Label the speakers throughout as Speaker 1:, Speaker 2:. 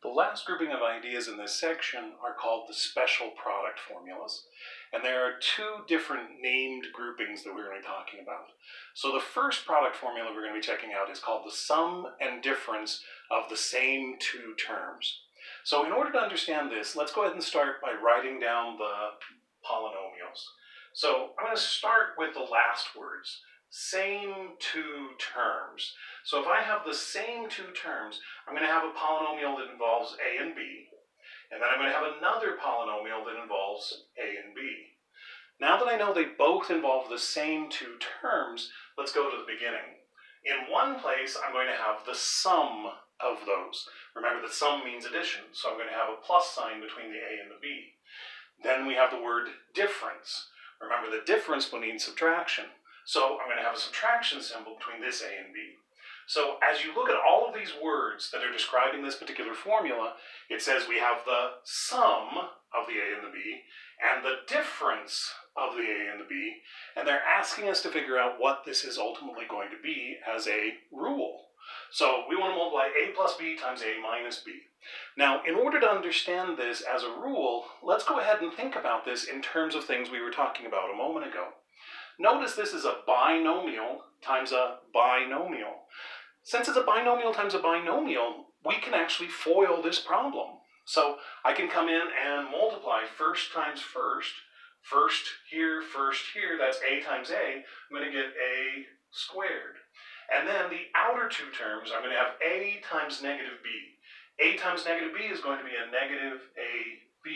Speaker 1: The last grouping of ideas in this section are called the special product formulas. And there are two different named groupings that we're going to be talking about. So the first product formula we're going to be checking out is called the sum and difference of the same two terms. So in order to understand this, let's go ahead and start by writing down the polynomials. So I'm going to start with the last words. Same two terms. So if I have the same two terms, I'm going to have a polynomial that involves a and b, and then I'm going to have another polynomial that involves a and b. Now that I know they both involve the same two terms, let's go to the beginning. In one place, I'm going to have the sum of those. Remember that sum means addition, so I'm going to have a plus sign between the a and the b. Then we have the word difference. Remember that difference will mean subtraction. So I'm going to have a subtraction symbol between this a and b. So as you look at all of these words that are describing this particular formula, it says we have the sum of the a and the b and the difference of the a and the b, and they're asking us to figure out what this is ultimately going to be as a rule. So we want to multiply a plus b times a minus b. Now, in order to understand this as a rule, let's go ahead and think about this in terms of things we were talking about a moment ago. Notice this is a binomial times a binomial. Since it's a binomial times a binomial, we can actually FOIL this problem. So I can come in and multiply first times first here, that's a times a, I'm going to get a squared. And then the outer two terms, I'm going to have a times negative b. A times negative b is going to be a negative ab.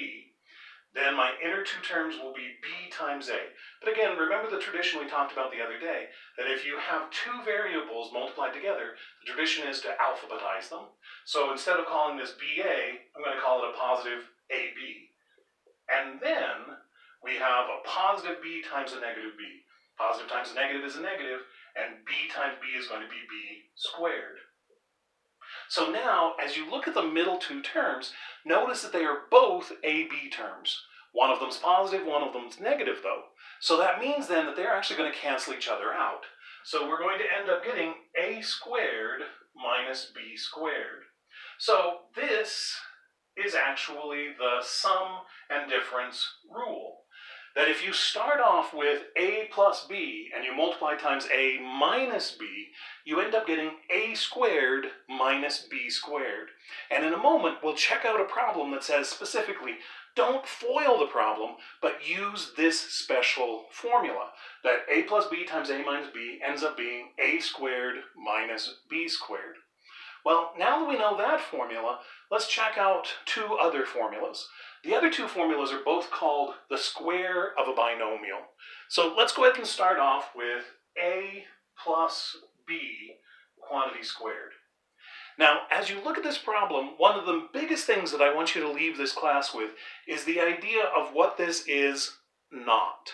Speaker 1: Then my inner two terms will be b times a. But again, remember the tradition we talked about the other day, that if you have two variables multiplied together, the tradition is to alphabetize them. So instead of calling this BA, I'm going to call it a positive AB. And then we have a positive b times a negative b. Positive times a negative is a negative, and b times b is going to be b squared. So now, as you look at the middle two terms, notice that they are both AB terms. One of them's positive, one of them's negative though. So that means then that they're actually going to cancel each other out. So we're going to end up getting a squared minus b squared. So this is actually the sum and difference rule. That if you start off with a plus b and you multiply times a minus b, you end up getting a squared minus b squared. And in a moment, we'll check out a problem that says specifically, don't FOIL the problem, but use this special formula, that a plus b times a minus b ends up being a squared minus b squared. Well, now that we know that formula, let's check out two other formulas. The other two formulas are both called the square of a binomial. So let's go ahead and start off with a plus b quantity squared. Now, as you look at this problem, one of the biggest things that I want you to leave this class with is the idea of what this is not.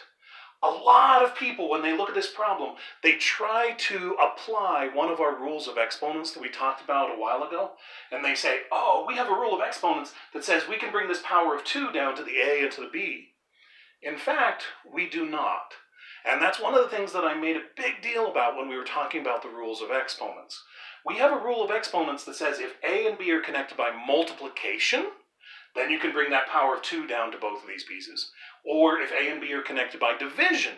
Speaker 1: A lot of people, when they look at this problem, they try to apply one of our rules of exponents that we talked about a while ago, and they say, oh, we have a rule of exponents that says we can bring this power of 2 down to the a and to the b. In fact, we do not. And that's one of the things that I made a big deal about when we were talking about the rules of exponents. We have a rule of exponents that says if a and b are connected by multiplication, then you can bring that power of 2 down to both of these pieces. Or if a and b are connected by division,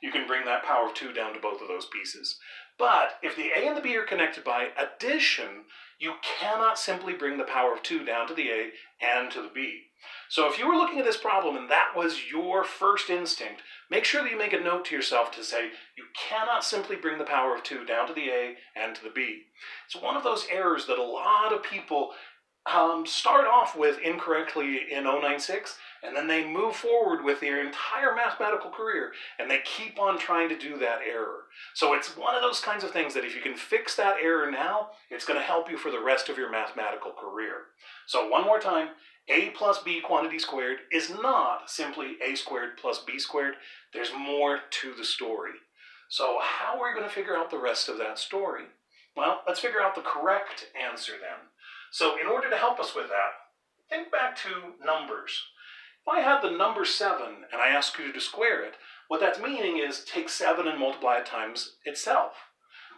Speaker 1: you can bring that power of 2 down to both of those pieces. But if the a and the b are connected by addition, you cannot simply bring the power of 2 down to the a and to the b. So if you were looking at this problem and that was your first instinct, make sure that you make a note to yourself to say you cannot simply bring the power of 2 down to the a and to the b. It's one of those errors that a lot of people start off with incorrectly in 096, and then they move forward with their entire mathematical career, and they keep on trying to do that error. So it's one of those kinds of things that if you can fix that error now, it's going to help you for the rest of your mathematical career. So one more time, a plus b quantity squared is not simply a squared plus b squared. There's more to the story. So how are we going to figure out the rest of that story? Well, let's figure out the correct answer then. So in order to help us with that, think back to numbers. If I had the number 7 and I ask you to square it, what that's meaning is take 7 and multiply it times itself.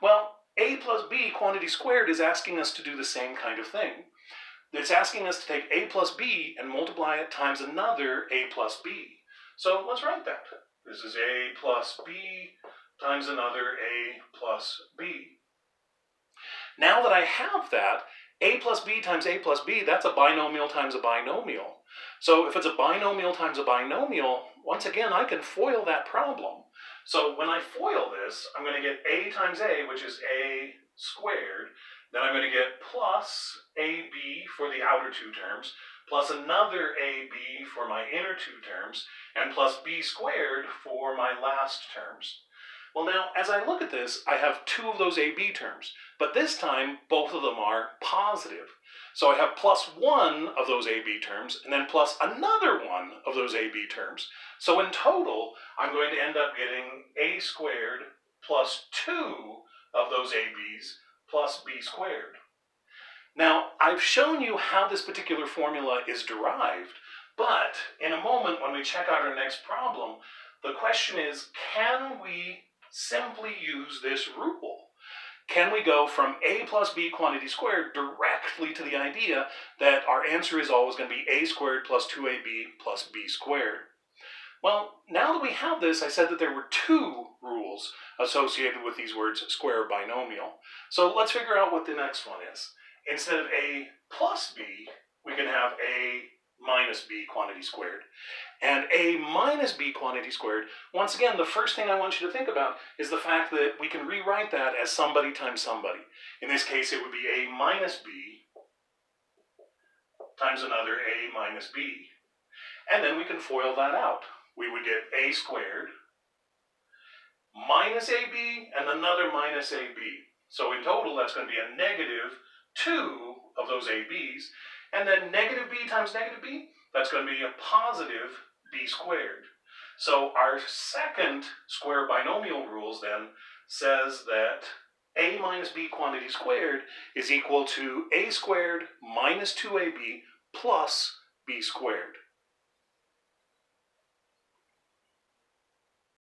Speaker 1: Well, a plus b quantity squared is asking us to do the same kind of thing. it's asking us to take a plus b and multiply it times another a plus b. So let's write that. This is a plus b times another a plus b. Now that I have that, a plus b times a plus b, that's a binomial times a binomial. So if it's a binomial times a binomial, once again, I can FOIL that problem. So when I FOIL this, I'm going to get a times a, which is a squared. Then I'm going to get plus ab for the outer two terms, plus another ab for my inner two terms, and plus b squared for my last terms. Well, now, as I look at this, I have two of those AB terms, but this time, both of them are positive. So I have plus one of those AB terms, and then plus another one of those AB terms. So in total, I'm going to end up getting a squared plus two of those ABs plus b squared. Now, I've shown you how this particular formula is derived, but in a moment when we check out our next problem, the question is, can we simply use this rule? Can we go from a plus b quantity squared directly to the idea that our answer is always going to be a squared plus 2ab plus b squared? Well, now that we have this, I said that there were two rules associated with these words square binomial. So let's figure out what the next one is. Instead of a plus b, we can have a minus b quantity squared. And a minus b quantity squared, once again, the first thing I want you to think about is the fact that we can rewrite that as somebody times somebody. In this case, it would be a minus b times another a minus b. And then we can FOIL that out. We would get a squared minus ab and another minus ab. So in total, that's going to be a negative 2 of those ab's. And then negative b times negative b, that's going to be a positive b squared. So our second square binomial rules then says that a minus b quantity squared is equal to a squared minus 2ab plus b squared.